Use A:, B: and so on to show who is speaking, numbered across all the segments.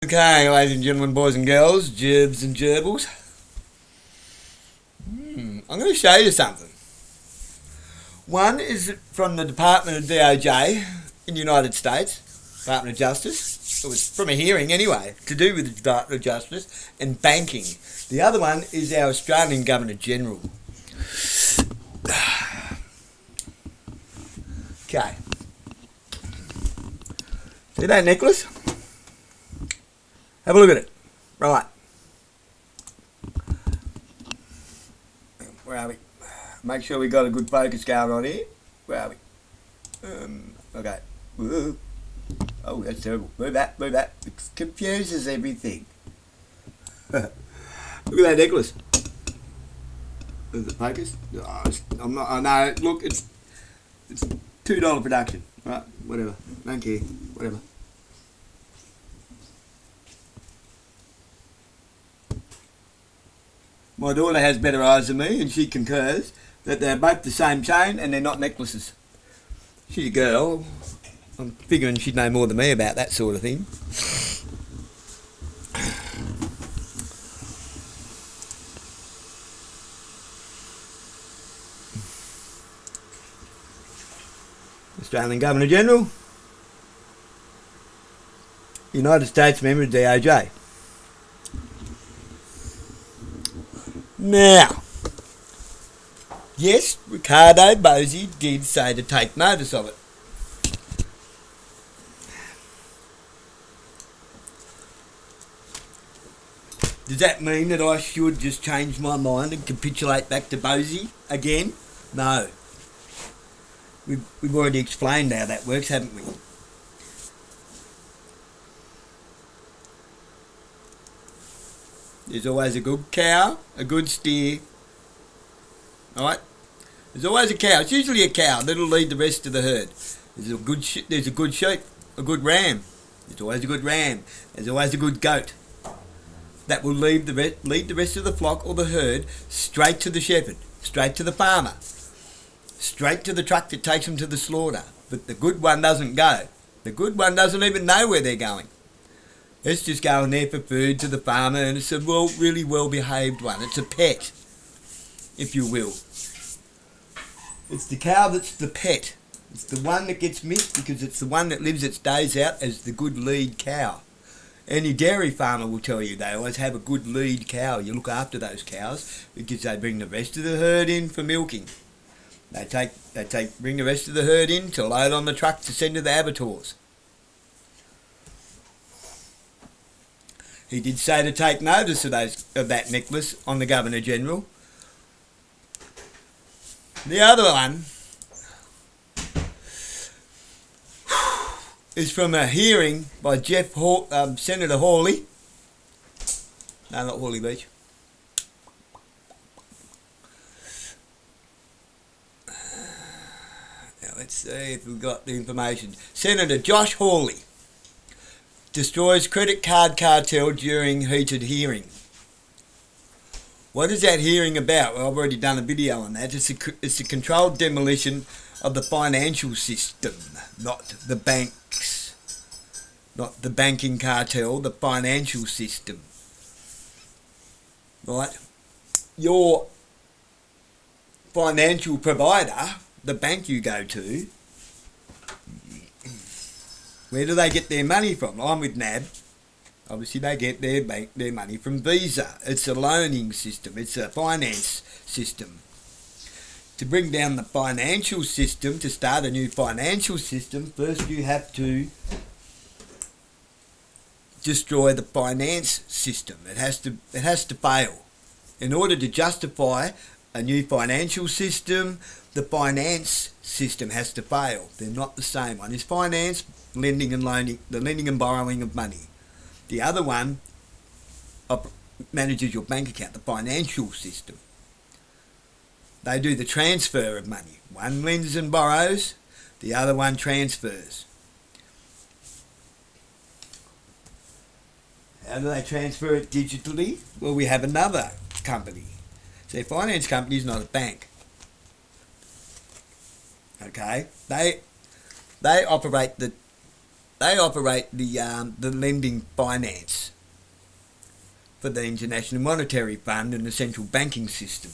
A: Okay, ladies and gentlemen, boys and girls, gerbs and gerbils. I'm going to show you something. One is from the Department of DOJ in the United States, Department of Justice. It was from a hearing anyway, to do with the Department of Justice and banking. The other one is our Australian Governor General. Okay. See that necklace? Have a look at it. Right. Where are we? Make sure we got a good focus going on here. Where are we? Okay. Woo. Oh, that's terrible. Move that, move that. It confuses everything. Look at that necklace. Is it focused? Oh, I'm not. I know. Look, it's $2 production. Right. Whatever. Don't care. Whatever. My daughter has better eyes than me, and she concurs that they're both the same chain and they're not necklaces. She's a girl. I'm figuring she'd know more than me about that sort of thing. Australian Governor General, United States member of DOJ. Now, yes, Ricardo Bosi did say to take notice of it. Does that mean that I should just change my mind and capitulate back to Bosi again? No. We've already explained how that works, haven't we? There's always a good cow, a good steer. Alright? There's always a cow. It's usually a cow that'll lead the rest of the herd. There's a good sheep, a good ram. There's always a good ram. There's always a good goat. That will lead the rest of the flock or the herd straight to the shepherd, straight to the farmer, straight to the truck that takes them to the slaughter. But the good one doesn't go. The good one doesn't even know where they're going. It's just going there for food to the farmer, and it's a really well-behaved one. It's a pet, if you will. It's the cow that's the pet. It's the one that gets missed because it's the one that lives its days out as the good lead cow. Any dairy farmer will tell you they always have a good lead cow. You look after those cows because they bring the rest of the herd in for milking. They bring the rest of the herd in to load on the truck to send to the abattoirs. He did say to take notice of that necklace on the Governor General. The other one is from a hearing by Senator Hawley. No, not Hawley Beach. Now let's see if we've got the information. Senator Josh Hawley destroys credit card cartel during heated hearing. What is that hearing about? Well, I've already done a video on that. It's a controlled demolition of the financial system, not the banks, not the banking cartel, the financial system. Right? Your financial provider, the bank you go to, where do they get their money from? I'm with NAB. Obviously they get their money from Visa. It's a loaning system. It's a finance system. To bring down the financial system, to start a new financial system, first you have to destroy the finance system. It has to fail. In order to justify a new financial system, the finance system has to fail. They're not the same. One is finance, lending and loaning, the lending and borrowing of money. The other one manages your bank account, the financial system. They do the transfer of money. One lends and borrows, the other one transfers. How do they transfer it digitally? Well, we have another company. So a finance company is not a bank. Okay? They operate the they operate the lending finance for the International Monetary Fund and the central banking system.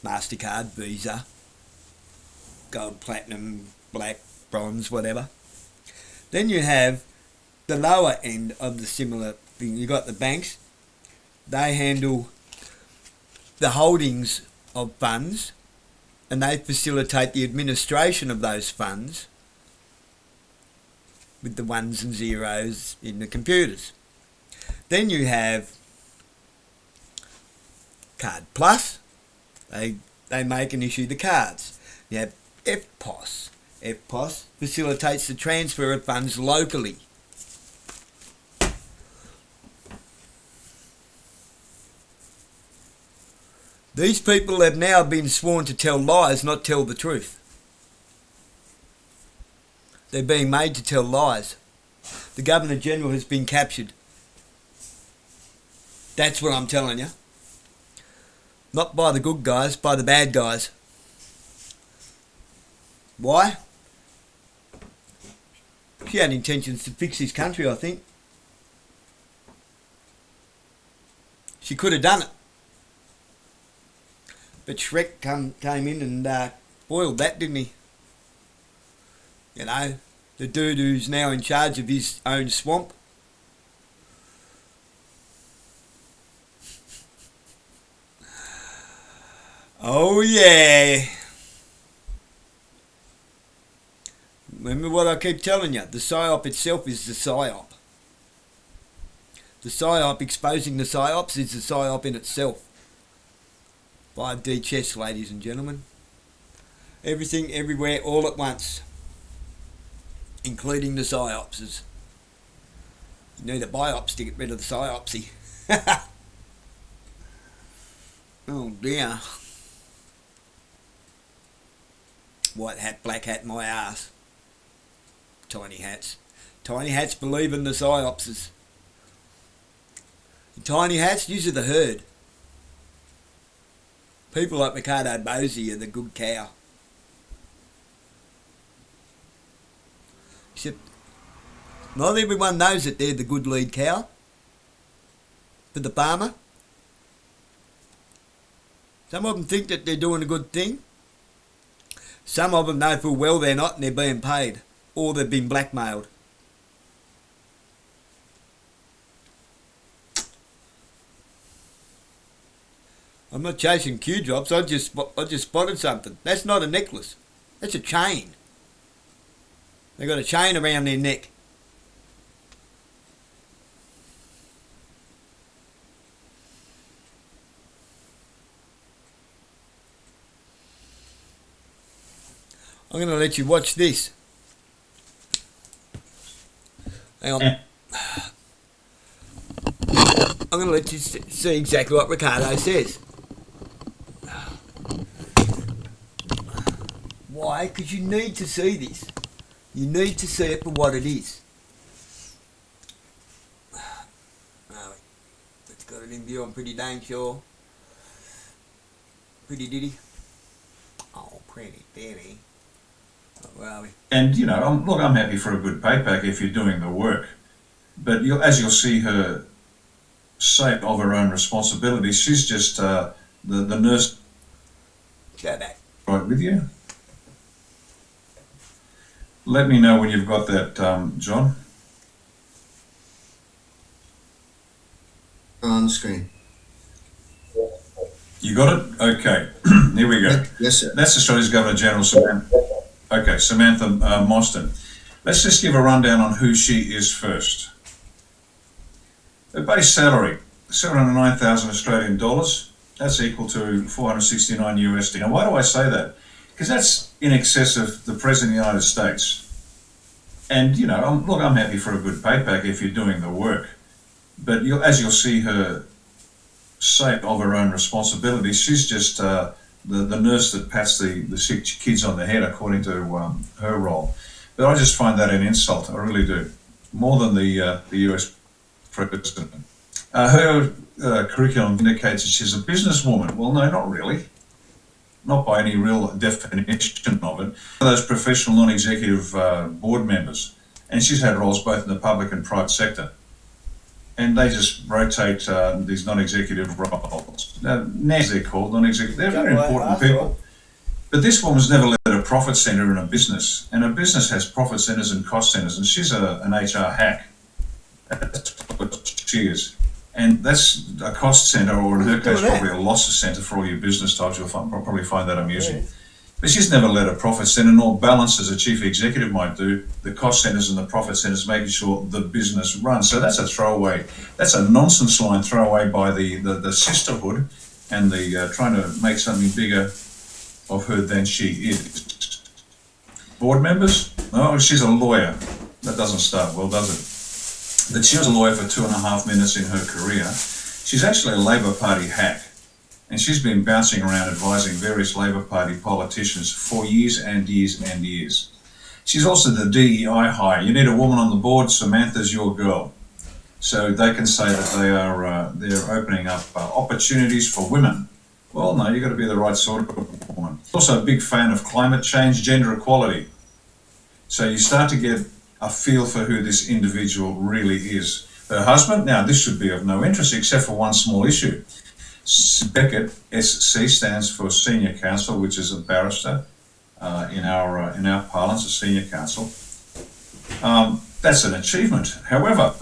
A: MasterCard, Visa, Gold, Platinum, Black, Bronze, whatever. Then you have the lower end of the similar thing. You got the banks. They handle the holdings of funds and they facilitate the administration of those funds with the ones and zeros in the computers. Then you have Card Plus. They make and issue the cards. You have FPOS. FPOS facilitates the transfer of funds locally. These people have now been sworn to tell lies, not tell the truth. They're being made to tell lies. The Governor General has been captured. That's what I'm telling you. Not by the good guys, by the bad guys. Why? She had intentions to fix this country, I think. She could have done it. But Shrek came in and spoiled that, didn't he? You know, the dude who's now in charge of his own swamp. Oh yeah. Remember what I keep telling you, the PSYOP itself is the PSYOP. The PSYOP exposing the PSYOPs is the PSYOP in itself. 5D chess, ladies and gentlemen. Everything, everywhere, all at once. Including the PSYOPs. You need a biops to get rid of the PSYOPsy. Oh dear. White hat, black hat, my ass. Tiny hats. Tiny hats believe in the PSYOPs. Tiny hats, these are the herd. People like Bosi are the good cow. Except, not everyone knows that they're the good lead cow. For the farmer. Some of them think that they're doing a good thing. Some of them know full well they're not and they're being paid. Or they've been blackmailed. I'm not chasing Q drops, I just spotted something. That's not a necklace. That's a chain. They got a chain around their neck. I'm going to let you watch this. Hang on. I'm going to let you see exactly what Ricardo says. Why? Because you need to see this. You need to see it for what it is. Oh, it's got it in view, I'm pretty dang sure. Pretty diddy. Oh, pretty diddy. Oh, where are we?
B: And, you know, look, I'm happy for a good payback if you're doing the work. But as you'll see her say of her own responsibility, she's just the nurse.
A: Go back.
B: Right with you. Let me know when you've got that, John.
C: On screen.
B: You got it? Okay. Here we go.
C: Yes, sir.
B: That's Australia's Governor General Samantha. Okay, Samantha Mostyn. Let's just give a rundown on who she is first. Her base salary, 709,000 Australian dollars. That's equal to 469 USD. Now, why do I say that? Because that's in excess of the President of the United States. And, you know, look, I'm happy for a good payback if you're doing the work. But as you'll see her say of her own responsibility, she's just the nurse that pats the sick kids on the head, according to her role. But I just find that an insult, I really do. More than the US President. Her curriculum indicates that she's a businesswoman. Well, no, not really. Not by any real definition of it. Those professional non-executive board members. and she's had roles both in the public and private sector. And they just rotate these non-executive roles. Now, NES they're called, non-executive. They're very important people. But this woman's never led a profit centre in a business, and a business has profit centres and cost centres, and she's an HR hack. That's what she is. And that's a cost centre, or in her case, probably a loss centre for all your business types. You'll probably find that amusing. But she's never led a profit centre, nor balanced, as a chief executive might do, the cost centres and the profit centres, making sure the business runs. So that's a throwaway. That's a nonsense line throwaway by the sisterhood and the trying to make something bigger of her than she is. Board members? Oh, she's a lawyer. That doesn't start well, does it? But she was a lawyer for 2.5 minutes in her career. She's actually a Labor Party hack. And she's been bouncing around advising various Labor Party politicians for years and years and years. She's also the DEI hire. You need a woman on the board, Samantha's your girl. So they can say that they're opening up opportunities for women. Well, no, you've got to be the right sort of woman. Also a big fan of climate change, gender equality. So you start to get a feel for who this individual really is. Her husband, now this should be of no interest except for one small issue. Beckett, SC, stands for Senior Counsel, which is a barrister in our parlance, a senior counsel. That's an achievement. However,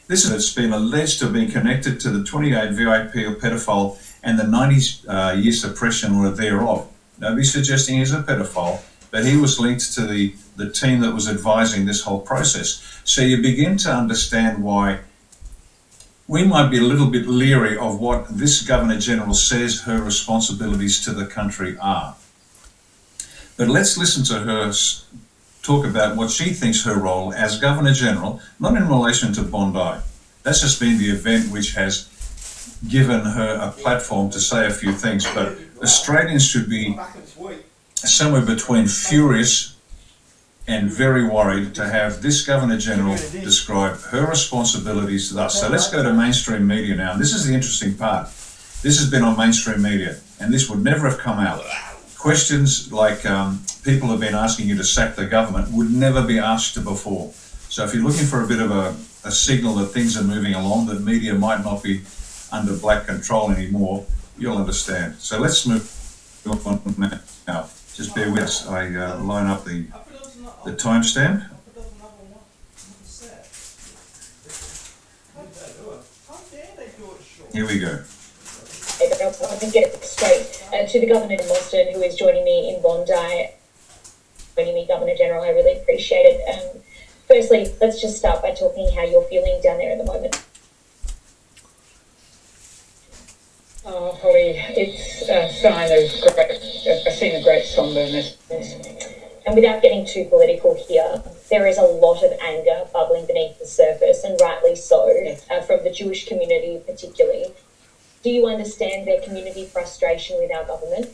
B: it's been alleged to have been connected to the 28 VIP or pedophile and the 90-year suppression order thereof. Nobody's suggesting he's a pedophile, but he was linked to the team that was advising this whole process. So you begin to understand why we might be a little bit leery of what this Governor-General says her responsibilities to the country are. But let's listen to her talk about what she thinks her role as Governor-General, not in relation to Bondi. That's just been the event which has given her a platform to say a few things, but Australians should be somewhere between furious and very worried to have this Governor-General describe her responsibilities thus. So let's go to mainstream media now. And this is the interesting part. This has been on mainstream media, and this would never have come out. Questions like people have been asking you to sack the government would never be asked before. So if you're looking for a bit of a signal that things are moving along, that media might not be under black control anymore, you'll understand. So let's move on now. Just bear with us. I line up the timestamp. Here we go.
C: I can get it straight to the Governor of Boston, who is joining me in Bondi. Joining me, Governor-General, I really appreciate it. Firstly, let's just start by talking how you're feeling down there at the moment.
D: Holly, it's a sign of a scene of great somberness.
C: And without getting too political here, there is a lot of anger bubbling beneath the surface, and rightly so, from the Jewish community particularly. Do you understand their community frustration with our government?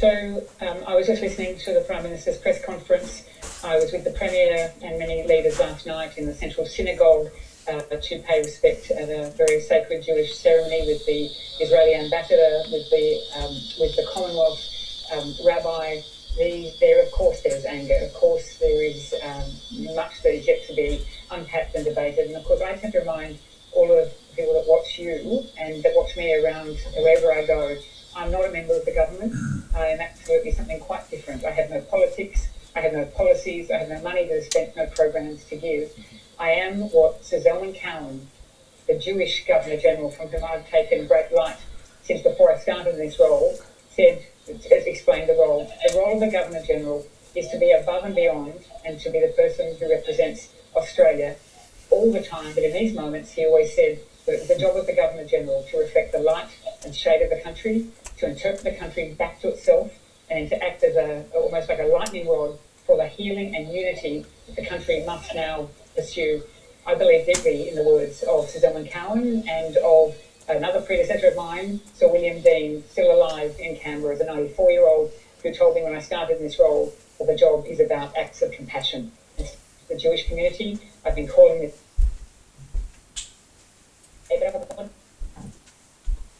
D: So I was just listening to the Prime Minister's press conference. I was with the Premier and many leaders last night in the Central Synagogue to pay respect at a very sacred Jewish ceremony with the Israeli ambassador, with the Commonwealth rabbi. There, of course, there's anger. Of course, there is much that is yet to be unpacked and debated. And of course, I tend to remind all of the people that watch you and that watch me around wherever I go, I'm not a member of the government. I am absolutely something quite different. I have no politics. I have no policies. I have no money to spend, no programs to give. I am what Sir Zelman Cowen, the Jewish Governor-General, from whom I've taken great light since before I started this role, said, explained the role. The role of the Governor-General is to be above and beyond and to be the person who represents Australia all the time. But in these moments, he always said that the job of the Governor-General to reflect the light and shade of the country, to interpret the country back to itself, and to act as almost like a lightning rod for the healing and unity that the country must now pursue. I believe deeply in the words of Sir Zelman Cowen and of another predecessor of mine, Sir William Dean, still alive in Canberra as a 94-year-old, who told me when I started in this role that the job is about acts of compassion. And the Jewish community, I've been calling it.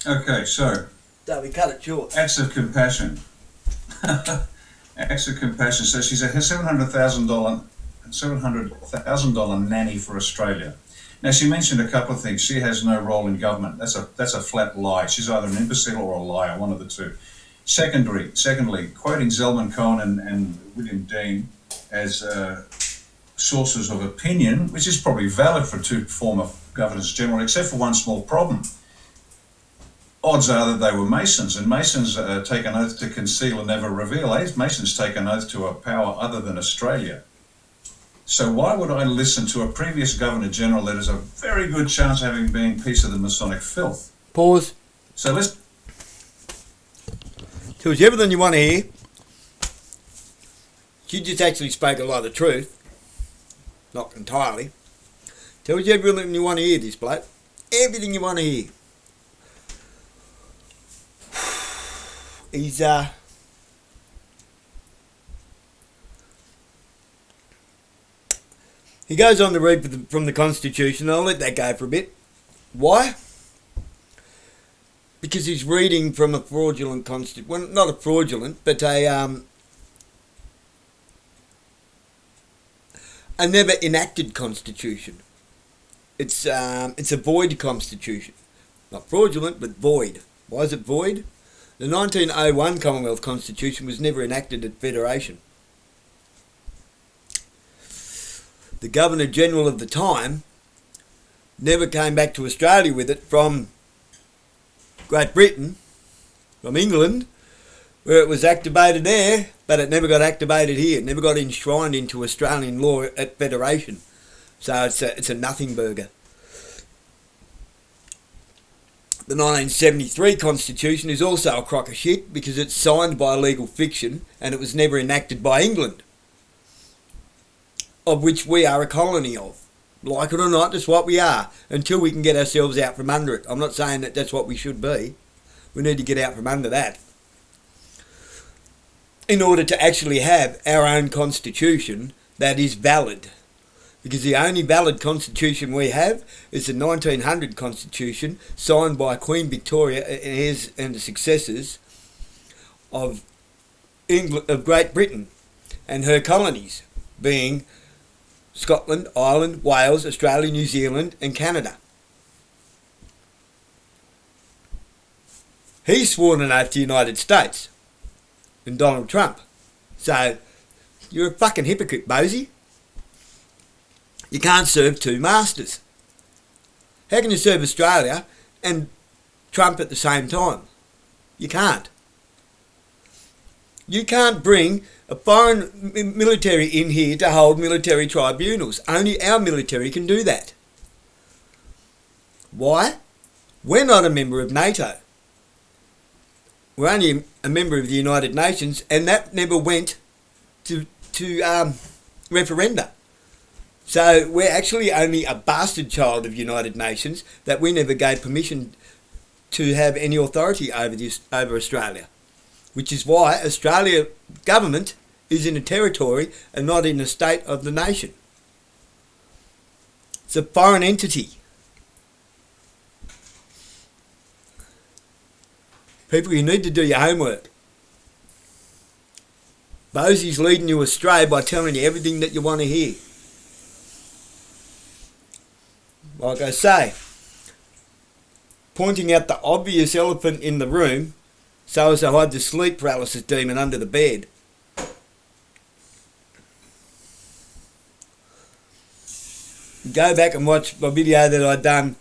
B: Okay, so
A: we cut it short.
B: acts of compassion. Acts of compassion. So she's a $700,000 nanny for Australia. Now she mentioned a couple of things. She has no role in government. That's a flat lie. She's either an imbecile or a liar, one of the two. Secondly, quoting Zelman Cohen and William Dean as sources of opinion, which is probably valid for two former governors general, except for one small problem. Odds are that they were Masons, and Masons take an oath to conceal and never reveal. Masons take an oath to a power other than Australia. So why would I listen to a previous Governor General that has a very good chance of having been a piece of the Masonic filth?
A: Pause.
B: So let's...
A: Tells you everything you want to hear. She just actually spoke a lot of truth. Not entirely. Tells you everything you want to hear, this bloke. Everything you want to hear. He's, he goes on to read from the Constitution. I'll let that go for a bit. Why? Because he's reading from a fraudulent constitution. Well, not a fraudulent, but a never enacted constitution. It's a void constitution. Not fraudulent, but void. Why is it void? The 1901 Commonwealth Constitution was never enacted at Federation. The Governor-General of the time never came back to Australia with it from Great Britain, from England, where it was activated there, but it never got activated here. It never got enshrined into Australian law at Federation. So it's a nothing burger. The 1973 Constitution is also a crock of shit because it's signed by a legal fiction and it was never enacted by England, of which we are a colony of. Like it or not, that's what we are, until we can get ourselves out from under it. I'm not saying that that's what we should be. We need to get out from under that in order to actually have our own constitution that is valid. Because the only valid constitution we have is the 1900 Constitution signed by Queen Victoria and the successors of England, of Great Britain and her colonies, being Scotland, Ireland, Wales, Australia, New Zealand and Canada. He's sworn an oath to the United States and Donald Trump. So, you're a fucking hypocrite, Bosi. You can't serve two masters. How can you serve Australia and Trump at the same time? You can't. You can't bring a foreign military in here to hold military tribunals. Only our military can do that. Why? We're not a member of NATO. We're only a member of the United Nations, and that never went to referenda. So we're actually only a bastard child of United Nations that we never gave permission to have any authority over Australia, which is why Australia government is in a territory and not in a state of the nation. It's a foreign entity. People, you need to do your homework. Bosi's leading you astray by telling you everything that you want to hear. Like I say, pointing out the obvious elephant in the room so as to hide the sleep paralysis demon under the bed. Go back and watch my video that I done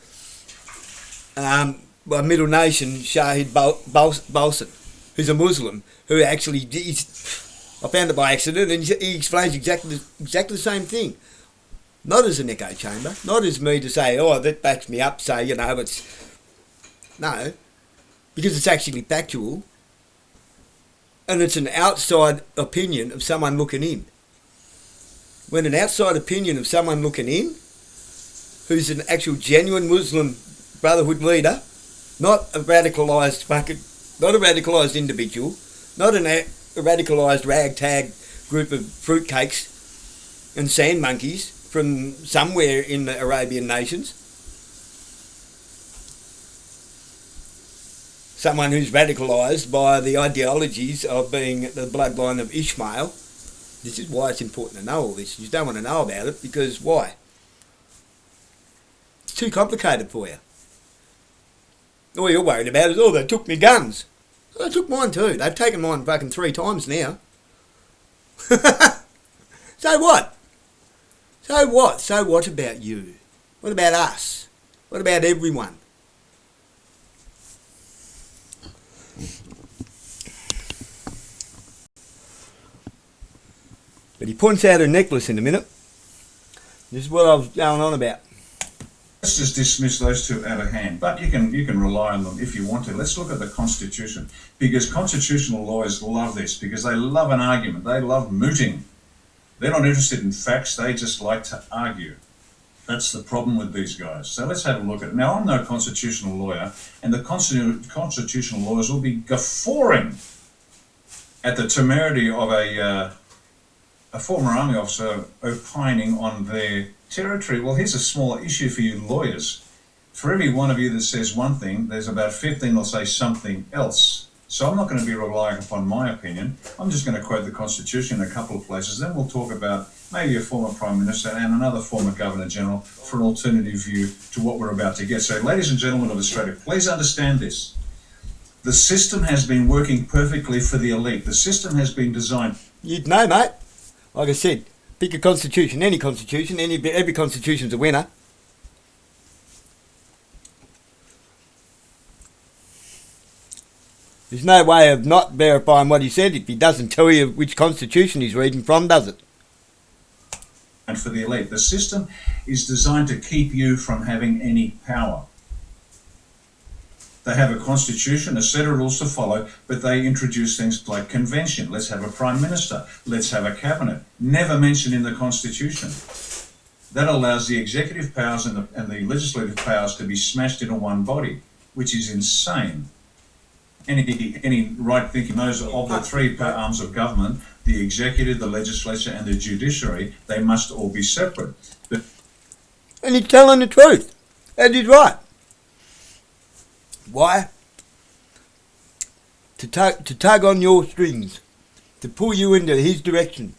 A: by Middle Nation Shahid Bosi, who's a Muslim, who actually, I found it by accident, and he explains exactly the same thing. Not as an echo chamber, not as me to say, oh, that backs me up, so, you know, it's... No, because it's actually factual, and it's an outside opinion of someone looking in. When an outside opinion of someone looking in, who's an actual genuine Muslim Brotherhood leader, not a radicalised individual, not a radicalised ragtag group of fruitcakes and sand monkeys from somewhere in the Arabian nations. someone who's radicalised by the ideologies of being the bloodline of Ishmael. This is why it's important to know all this. You don't want to know about it because why? It's too complicated for you. All you're worried about is, oh, they took me guns. Well, they took mine too. They've taken mine fucking 3 times now. So what? So what? So what about you? What about us? What about everyone? But he points out her necklace in a minute. This is what I was going on about.
B: Let's just dismiss those two out of hand, but you can rely on them if you want to. Let's look at the Constitution, because constitutional lawyers love this, because they love an argument. They love mooting. They're not interested in facts. They just like to argue. That's the problem with these guys. So let's have a look at it. Now, I'm no constitutional lawyer, and the constitutional lawyers will be guffawing at the temerity of a former army officer opining on their territory. Well, here's a smaller issue for you lawyers. For every one of you that says one thing, there's about 15 that'll say something else. So I'm not going to be relying upon my opinion. I'm just going to quote the Constitution in a couple of places. Then we'll talk about maybe a former Prime Minister and another former Governor-General for an alternative view to what we're about to get. So, ladies and gentlemen of Australia, please understand this. The system has been working perfectly for the elite. The system has been designed.
A: You'd know, mate. Like I said, pick a constitution, any constitution, every constitution's a winner. There's no way of not verifying what he said if he doesn't tell you which constitution he's reading from, does it?
B: And for the elite, the system is designed to keep you from having any power. They have a constitution, a set of rules to follow, but they introduce things like convention. Let's have a prime minister. Let's have a cabinet. Never mentioned in the constitution. That allows the executive powers and the legislative powers to be smashed into one body, which is insane. Any right thinking knows of the 3 arms of government, the executive, the legislature, and the judiciary, they must all be separate. But
A: and he's telling the truth. And he's right. Why? To tug on your strings. To pull you into his direction.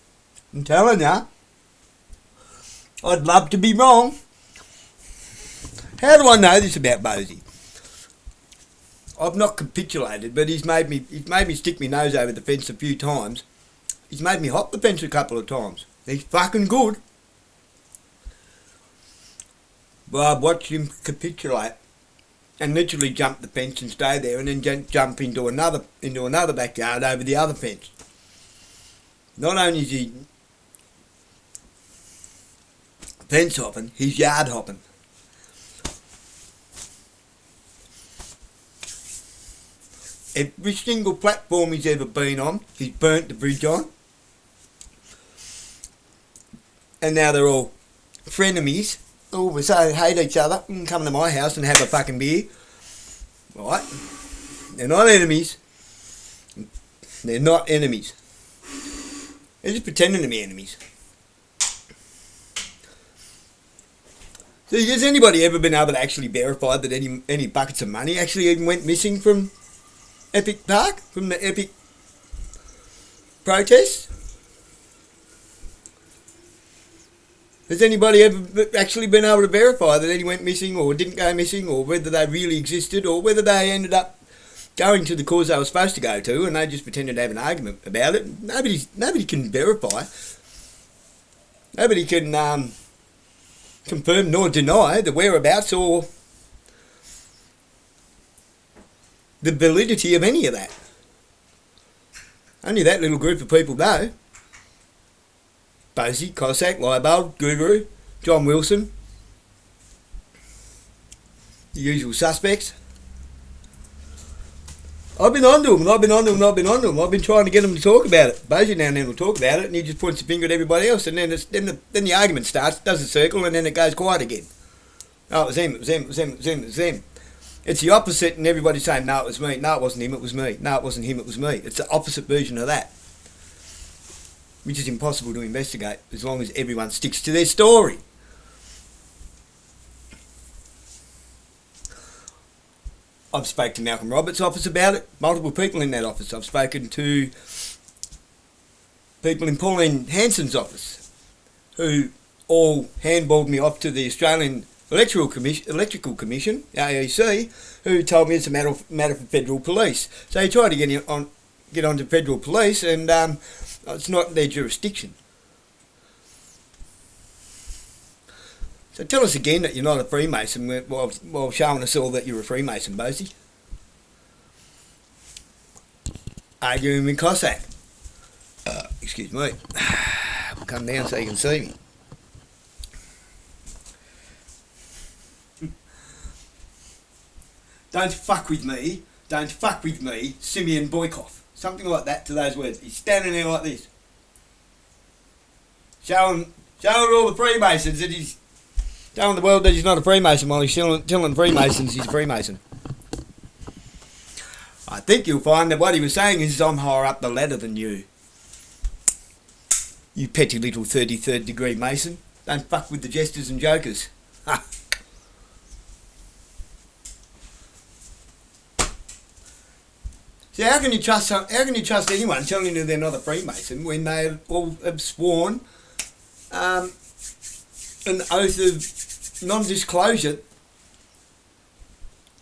A: I'm telling you. I'd love to be wrong. How do I know this about Bosi? I've not capitulated, but he's made me stick my nose over the fence a few times. He's made me hop the fence a couple of times. He's fucking good. But I've watched him capitulate and literally jump the fence and stay there, and then jump into another backyard over the other fence. Not only is he fence hopping, he's yard hopping. Every single platform he's ever been on, he's burnt the bridge on. And now they're all frenemies. Oh, we so hate each other. Come to my house and have a fucking beer. Right? They're not enemies. They're not enemies. They're just pretending to be enemies. So has anybody ever been able to actually verify that any buckets of money actually even went missing from Epic Park, from the Epic protest? Has anybody ever actually been able to verify that any went missing or didn't go missing, or whether they really existed, or whether they ended up going to the cause they were supposed to go to and they just pretended to have an argument about it? Nobody can verify. Nobody can confirm nor deny the whereabouts or the validity of any of that. Only that little group of people know. Bosi, Cossack, Leibold, Guru, John Wilson, the usual suspects. I've been on to them, I've been trying to get them to talk about it. Bosi now and then will talk about it, and he just points the finger at everybody else, and then the argument starts, does a circle, and then it goes quiet again. Oh, it was him, it was him, it was him, it was him, it was him. It's the opposite, and everybody's saying, no, it was me. No, it wasn't him, it was me. No, it wasn't him, it was me. It's the opposite version of that, which is impossible to investigate as long as everyone sticks to their story. I've spoken to Malcolm Roberts' office about it, multiple people in that office. I've spoken to people in Pauline Hanson's office who all handballed me off to the Australian Electrical Commission, AEC, who told me it's a matter for federal police. So he tried to get onto federal police, and it's not their jurisdiction. So tell us again that you're not a Freemason while showing us all that you're a Freemason, Bosi. Arguing with Cossack. Excuse me. I'll come down so you can see me. Don't fuck with me, Simeon Boykov. Something like that to those words. He's standing there like this. Showing all the Freemasons that he's telling the world that he's not a Freemason while he's telling Freemasons he's a Freemason. I think you'll find that what he was saying is I'm higher up the ladder than you. You petty little 33rd degree Mason. Don't fuck with the jesters and jokers. Ha! So how can you trust anyone telling you they're not a Freemason when they all have sworn an oath of non-disclosure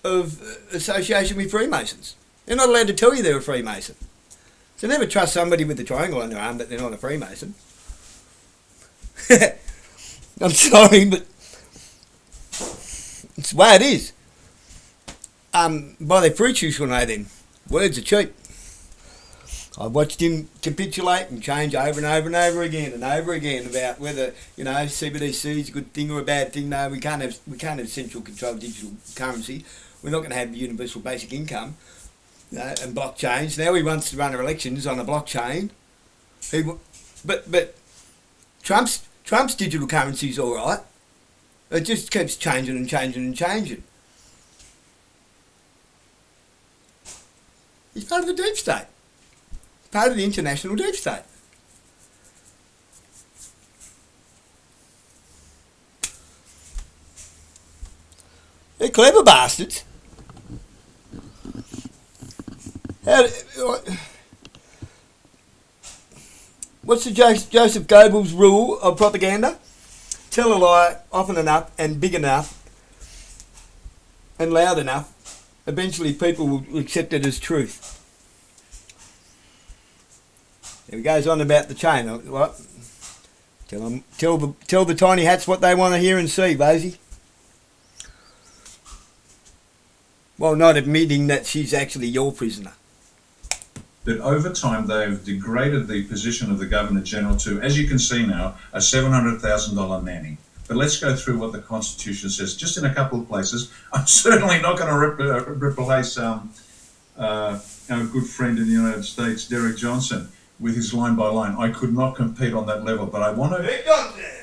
A: of association with Freemasons? They're not allowed to tell you they're a Freemason. So never trust somebody with a triangle on their arm that they're not a Freemason. I'm sorry, but it's the way it is. By their fruits you shall know them. Words are cheap. I've watched him capitulate and change over and over and over again about whether, CBDC is a good thing or a bad thing. No, we can't have central controlled digital currency. We're not going to have universal basic income and blockchains. Now he wants to run our elections on a blockchain. But Trump's digital currency is all right. It just keeps changing and changing and changing. He's part of the deep state. Part of the international deep state. They're clever bastards. What's the Joseph Goebbels rule of propaganda? Tell a lie often enough and big enough and loud enough. Eventually people will accept it as truth. He goes on about the chain. What? Tell the tiny hats what they want to hear and see, Bosi. Well, not admitting that she's actually your prisoner.
B: That over time they've degraded the position of the Governor-General to, as you can see now, a $700,000 nanny. But let's go through what the Constitution says, just in a couple of places. I'm certainly not going to replace our good friend in the United States, Derek Johnson, with his line by line. I could not compete on that level, but I want to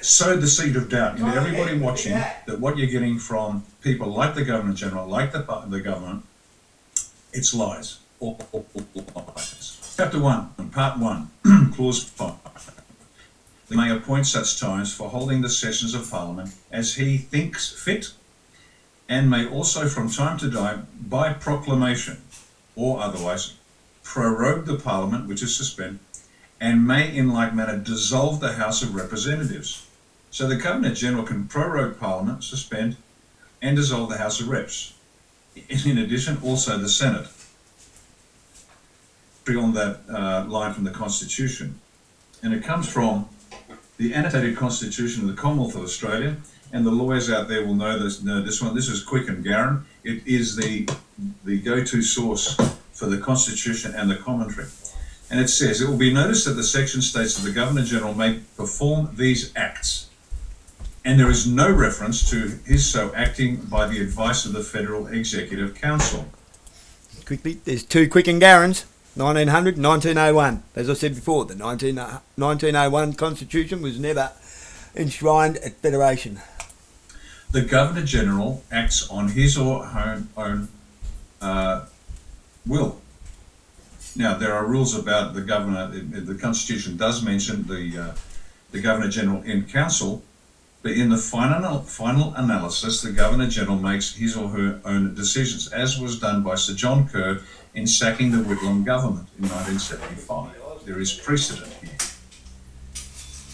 B: sow the seed of doubt into everybody watching that what you're getting from people like the Governor-General, like the government, it's lies. All lies. Chapter 1, Part 1, Clause 5. He may appoint such times for holding the sessions of Parliament as he thinks fit, and may also from time to time, by proclamation or otherwise, prorogue the Parliament which is suspended, and may in like manner dissolve the House of Representatives. So the Governor-General can prorogue Parliament, suspend, and dissolve the House of Reps. In addition, also the Senate. On that line from the Constitution. And it comes from the annotated Constitution of the Commonwealth of Australia, and the lawyers out there will know this one. This is quick and Garran. It is the go-to source for the Constitution and the commentary. And it says, it will be noticed that the section states that the Governor-General may perform these acts, and there is no reference to his so acting by the advice of the Federal Executive Council.
A: Quickly, there's two quick and Garrans. 1900, 1901. As I said before, the 1901 Constitution was never enshrined at Federation.
B: The Governor-General acts on his or her own will. Now, there are rules about the Governor. The Constitution does mention the Governor-General in Council, But in the final analysis, the Governor-General makes his or her own decisions, as was done by Sir John Kerr in sacking the Whitlam government in 1975. There is precedent here.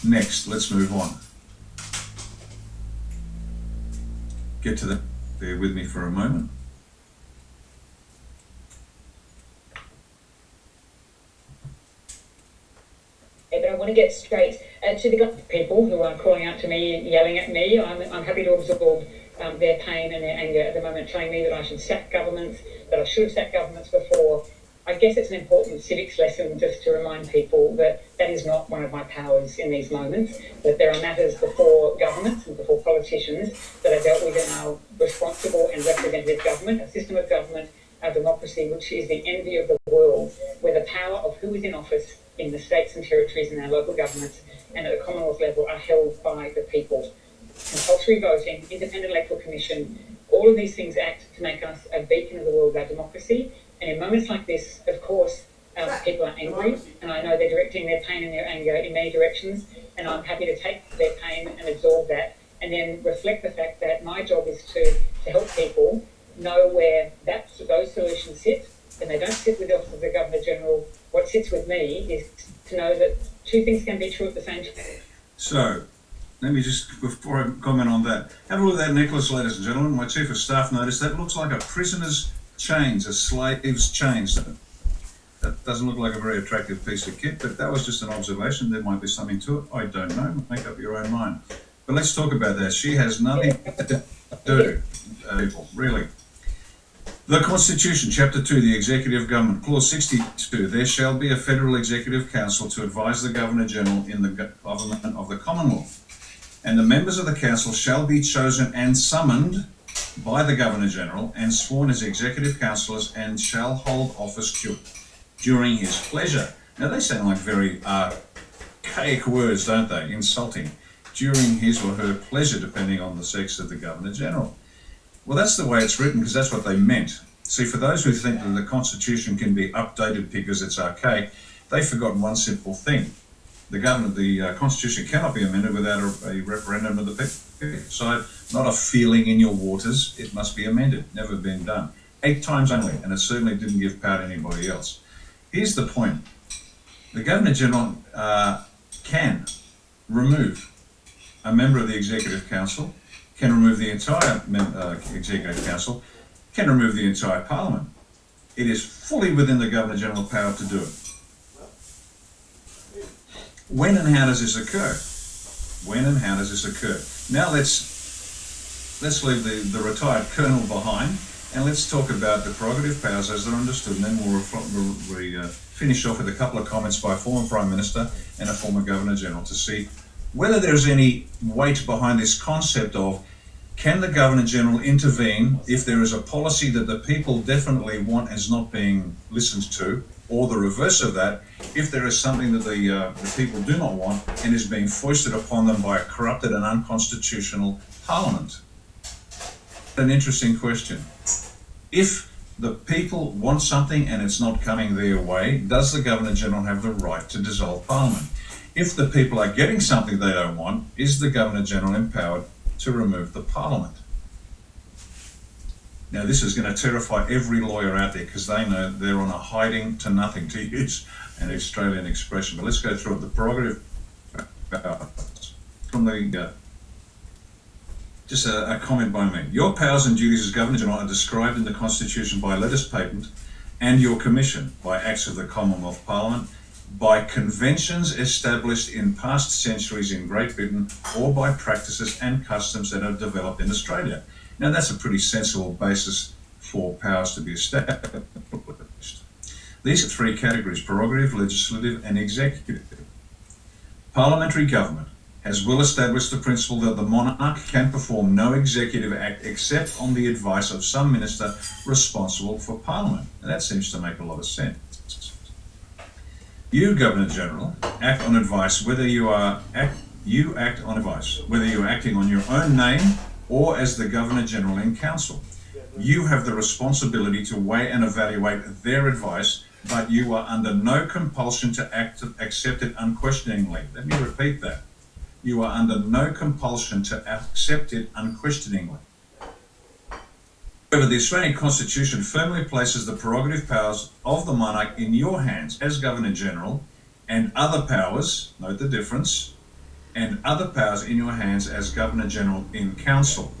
B: Next, let's move on. Get to that. Bear with me for a moment.
C: But I want to get straight to the
D: people who are calling out to me, yelling at me. I'm happy to absorb their pain and their anger at the moment, telling me that I should sack governments, that I should have sacked governments before. I guess it's an important civics lesson just to remind people that that is not one of my powers in these moments, that there are matters before governments and before politicians that are dealt with in our responsible and representative government, a system of government, our democracy, which is the envy of the world, where the power of who is in office in the states and territories and our local governments and at the Commonwealth level are held by the people. Compulsory voting, independent electoral commission, all of these things act to make us a beacon of the world of our democracy. And in moments like this, of course, people are angry, and I know they're directing their pain and their anger in many directions, and I'm happy to take their pain and absorb that, and then reflect the fact that my job is to help people know where those solutions sit, and they don't sit with the Office of the Governor-General. What sits with me is to know that two things can be true at the same time.
B: So, let me just, before I comment on that, have a look at that necklace, ladies and gentlemen. My Chief of Staff noticed that looks like a prisoner's chains, a slave's chains. That doesn't look like a very attractive piece of kit, but that was just an observation. There might be something to it. I don't know. Make up your own mind. But let's talk about that. She has nothing to do, people, really. The Constitution, Chapter 2, the Executive Government, Clause 62, there shall be a Federal Executive Council to advise the Governor-General in the government of the Commonwealth. And the members of the Council shall be chosen and summoned by the Governor-General and sworn as Executive Councillors and shall hold office during his pleasure. Now, they sound like very archaic words, don't they? Insulting. During his or her pleasure, depending on the sex of the Governor-General. Well, that's the way it's written because that's what they meant. See, for those who think that the Constitution can be updated because it's archaic, they've forgotten one simple thing. The Constitution cannot be amended without a referendum of the people. So, not a feeling in your waters, it must be amended. Never been done. 8 times only, and it certainly didn't give power to anybody else. Here's the point. The Governor-General can remove a member of the Executive Council, can remove the entire Executive Council, can remove the entire Parliament. It is fully within the Governor-General power to do it. When and how does this occur? When and how does this occur? Now let's leave the retired colonel behind and let's talk about the prerogative powers as they're understood, and then we'll finish off with a couple of comments by a former Prime Minister and a former Governor-General to see whether there's any weight behind this concept of can the Governor-General intervene if there is a policy that the people definitely want and is not being listened to, or the reverse of that, if there is something that the people do not want and is being foisted upon them by a corrupted and unconstitutional Parliament? An interesting question. If the people want something and it's not coming their way, does the Governor-General have the right to dissolve Parliament? If the people are getting something they don't want, is the Governor-General empowered to remove the Parliament? Now, this is going to terrify every lawyer out there because they know they're on a hiding to nothing, to use an Australian expression. But let's go through it. The prerogative from the just a comment by me. Your powers and duties as Governor-General are described in the Constitution by letters patent and your commission by acts of the Commonwealth Parliament, by conventions established in past centuries in Great Britain, or by practices and customs that have developed in Australia. Now, that's a pretty sensible basis for powers to be established. These are 3 categories: prerogative, legislative, and executive. Parliamentary government has well established the principle that the monarch can perform no executive act except on the advice of some minister responsible for Parliament. And that seems to make a lot of sense. You, Governor-General, act on advice whether you act on advice, whether you're acting on your own name or as the Governor-General in Council. You have the responsibility to weigh and evaluate their advice, but you are under no compulsion to accept it unquestioningly. Let me repeat that. You are under no compulsion to accept it unquestioningly. However, the Australian Constitution firmly places the prerogative powers of the monarch in your hands as Governor-General, and other powers, note the difference, and other powers in your hands as Governor-General in Council.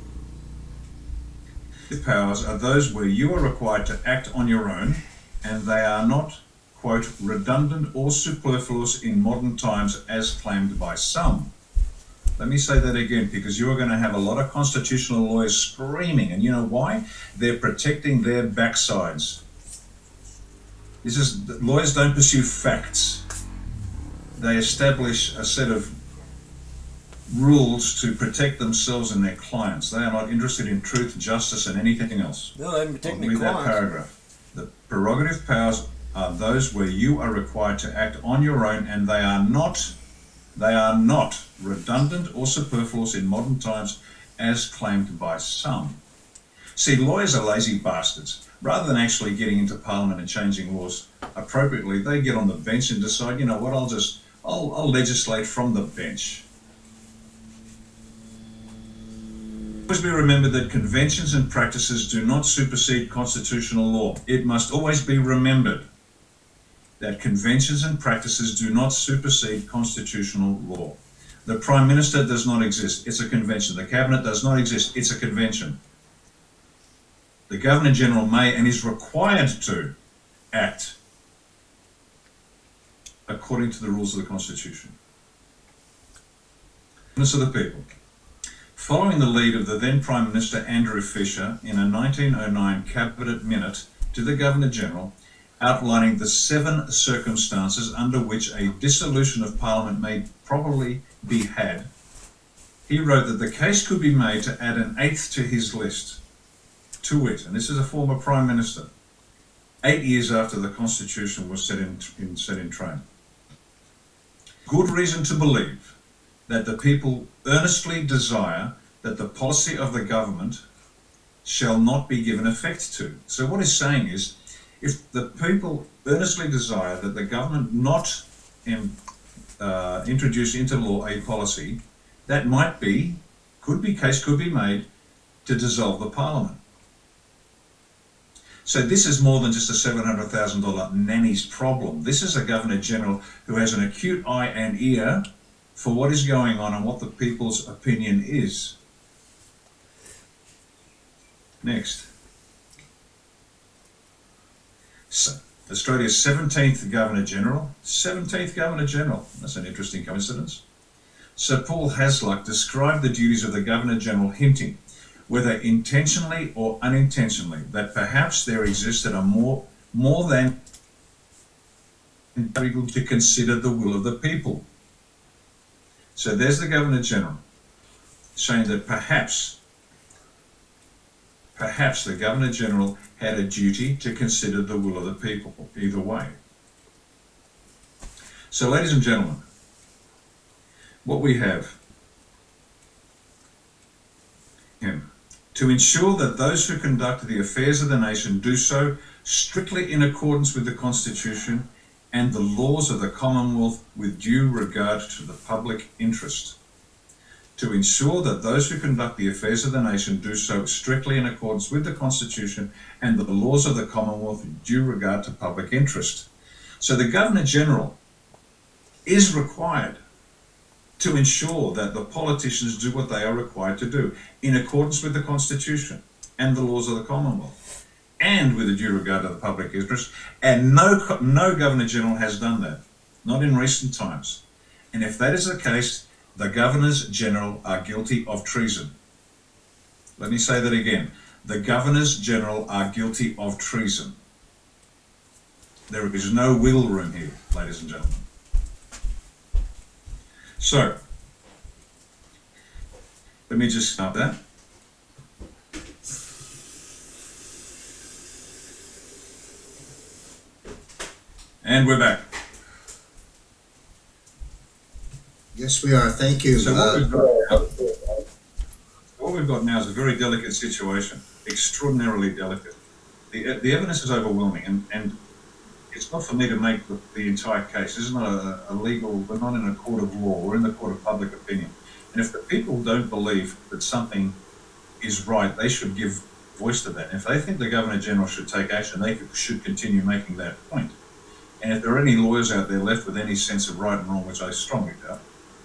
B: The powers are those where you are required to act on your own, and they are not, quote, redundant or superfluous in modern times as claimed by some. Let me say that again, because you are going to have a lot of constitutional lawyers screaming, and you know why? They're protecting their backsides. Lawyers don't pursue facts. They establish a set of rules to protect themselves and their clients. They are not interested in truth, justice, and anything else.
A: No, they protect their
B: Read that
A: clients.
B: paragraph. The prerogative powers are those where you are required to act on your own, and they are not redundant or superfluous in modern times as claimed by some. See, lawyers are lazy bastards. Rather than actually getting into Parliament and changing laws appropriately, they get on the bench and decide, you know what, I'll legislate from the bench. Always be remembered that conventions and practices do not supersede constitutional law. It must always be remembered that conventions and practices do not supersede constitutional law. The Prime Minister does not exist, it's a convention. The Cabinet does not exist, it's a convention. The Governor-General may and is required to act according to the rules of the Constitution. Of the people. Following the lead of the then Prime Minister Andrew Fisher in a 1909 Cabinet Minute to the Governor-General, outlining the 7 circumstances under which a dissolution of Parliament may probably be had, he wrote that the case could be made to add an 8th to his list, to wit, and this is a former Prime Minister, 8 years after the Constitution was set in train. Good reason to believe that the people earnestly desire that the policy of the government shall not be given effect to. So what he's saying is, if the people earnestly desire that the government not introduce into law a policy, that could be made to dissolve the Parliament. So this is more than just a $700,000 nanny's problem. This is a Governor-General who has an acute eye and ear for what is going on and what the people's opinion is. Next. So, Australia's 17th Governor-General. 17th Governor-General. That's an interesting coincidence. Sir Paul Hasluck described the duties of the Governor-General, hinting, whether intentionally or unintentionally, that perhaps there existed a more than to consider the will of the people. So there's the Governor-General saying that perhaps the Governor-General had a duty to consider the will of the people, either way. So, ladies and gentlemen, what we have to ensure that those who conduct the affairs of the nation do so strictly in accordance with the Constitution and the laws of the Commonwealth with due regard to the public interest. To ensure that those who conduct the affairs of the nation do so strictly in accordance with the Constitution and the laws of the Commonwealth with due regard to public interest. So the Governor-General is required to ensure that the politicians do what they are required to do in accordance with the Constitution and the laws of the Commonwealth and with a due regard to the public interest. And no Governor-General has done that, not in recent times. And if that is the case, the Governors-General are guilty of treason. Let me say that again. The Governors-General are guilty of treason. There is no wiggle room here, ladies and gentlemen. So, let me just start that. And we're back.
E: Yes, we are. Thank you.
B: So what we've got now is a very delicate situation, extraordinarily delicate. The evidence is overwhelming, and it's not for me to make the entire case. This is not a legal, we're not in a court of law, we're in the court of public opinion. And if the people don't believe that something is right, they should give voice to that. And if they think the Governor-General should take action, they should continue making that point. And if there are any lawyers out there left with any sense of right and wrong, which I strongly doubt,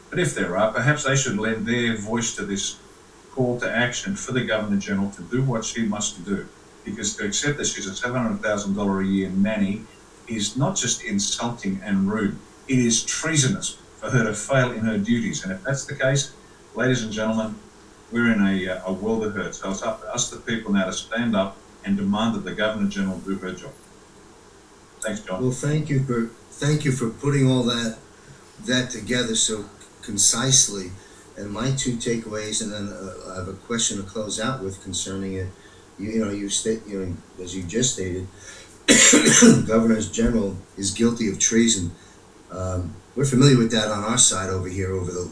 B: but if there are, perhaps they should lend their voice to this call to action for the Governor-General to do what she must do. Because to accept that she's a $700,000 a year nanny is not just insulting and rude, it is treasonous for her to fail in her duties. And if that's the case, ladies and gentlemen, we're in a world of hurt. So it's up to us, the people, now to stand up and demand that the Governor-General do her job. Thanks, John.
E: Well, thank you for putting all that together so concisely. And my two takeaways, and then I have a question to close out with concerning it. As you just stated, Governor General is guilty of treason. We're familiar with that on our side over here, over the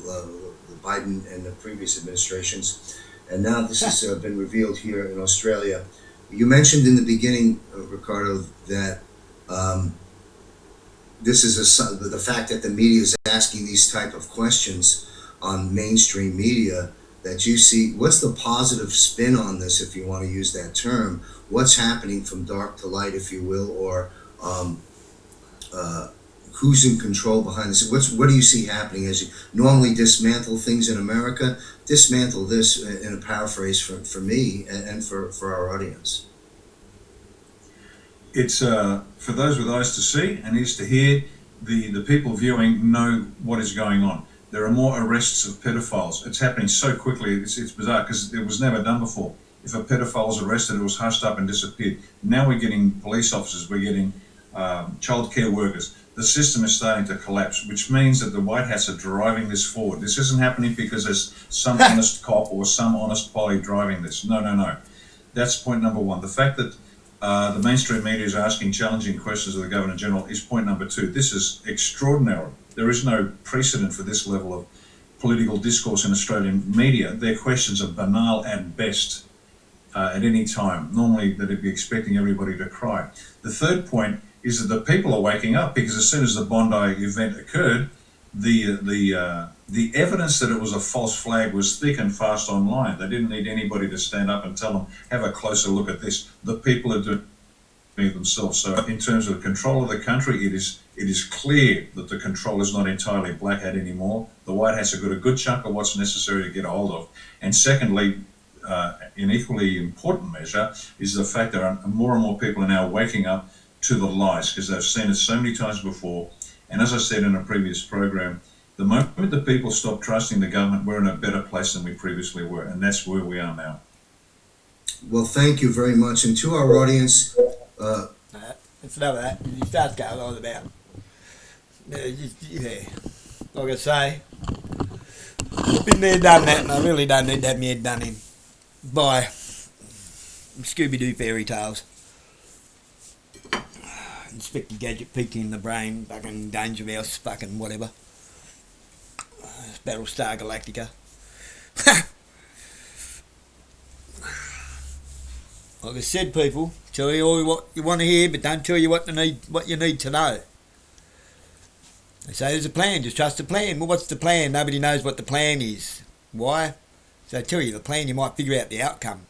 E: Biden and the previous administrations, and now this has been revealed here in Australia. You mentioned in the beginning, Ricardo, that this is the fact that the media is asking these type of questions on mainstream media. That you see, what's the positive spin on this, if you want to use that term? What's happening from dark to light, if you will, or who's in control behind this? What do you see happening as you normally dismantle things in America? Dismantle this in a paraphrase for me and for our audience.
B: It's for those with eyes to see and ears to hear. The people viewing know what is going on. There are more arrests of pedophiles. It's happening so quickly. It's bizarre because it was never done before. If a pedophile was arrested, it was hushed up and disappeared. Now we're getting police officers, we're getting childcare workers. The system is starting to collapse, which means that the White Hats are driving this forward. This isn't happening because there's some honest cop or some honest poly driving this. No. That's point number one. The fact that the mainstream media is asking challenging questions of the Governor-General is point number two. This is extraordinary. There is no precedent for this level of political discourse in Australian media. Their questions are banal at best at any time. Normally, they'd be expecting everybody to cry. The third point is that the people are waking up because as soon as the Bondi event occurred, the evidence that it was a false flag was thick and fast online. They didn't need anybody to stand up and tell them, have a closer look at this. The people are doing it themselves. So in terms of control of the country, it is clear that the control is not entirely black hat anymore. The White Hats have got a good chunk of what's necessary to get a hold of. And secondly, an equally important measure is the fact that more and more people are now waking up to the lies because they've seen it so many times before. And as I said in a previous program, the moment the people stop trusting the government, we're in a better place than we previously were. And that's where we are now.
E: Well, thank you very much. And to our audience,
A: it's enough of that. You start going on about. Like I say, been there, done that, and I really don't need to have my head done in by Scooby-Doo fairy tales. Inspector Gadget peeking in the brain, fucking Danger Mouse, fucking whatever. Battlestar Galactica. Like I said, people, tell you all what you want to hear, but don't tell you what you need to know. They say there's a plan, just trust the plan. Well, what's the plan? Nobody knows what the plan is. Why? So I tell you, the plan, you might figure out the outcome.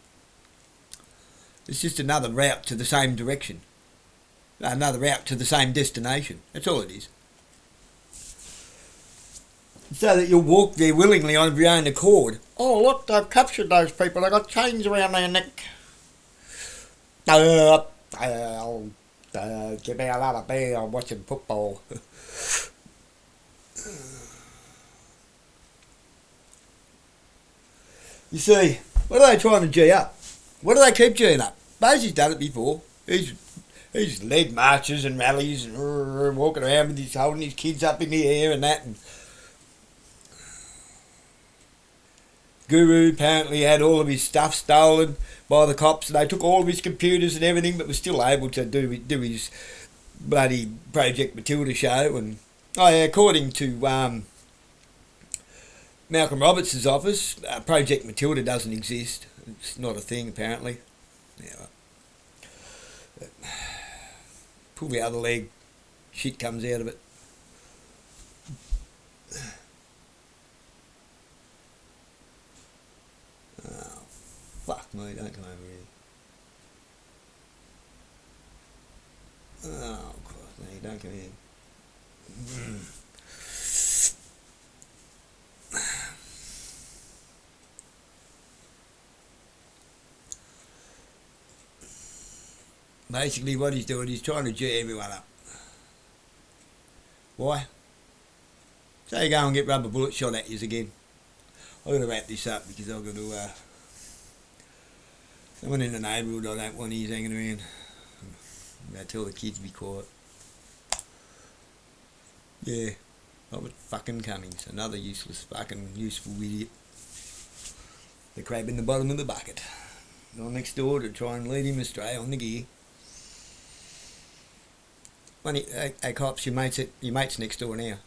A: It's just another route to the same direction. Another route to the same destination. That's all it is. So that you'll walk there willingly on your own accord. Oh, look, they've captured those people. They've got chains around their neck. Give me a lot of beer. I'm watching football. You see, what are they trying to G up? What do they keep G'ing up? Bosi's done it before. He's led marches and rallies and walking around with holding his kids up in the air and that. And Guru apparently had all of his stuff stolen by the cops, and they took all of his computers and everything, but was still able to do his bloody Project Matilda show. And according to Malcolm Roberts' office, Project Matilda doesn't exist. It's not a thing, apparently. Yeah. Pull the other leg. shit comes out of it. Oh, fuck me, don't come over here. Oh, Christ, no, don't come here. Basically what he's doing, he's trying to G everyone up. Why? So you go and get rubber bullets shot at you again. I've got to wrap this up because I've got to, someone in the neighbourhood I don't want his hanging around. I'm going to tell the kids to be quiet. Yeah, Robert fucking Cummings, another useless fucking useful idiot. The crab in the bottom of the bucket. Gone next door to try and lead him astray on the gear. Hey cops, your mate's next door now.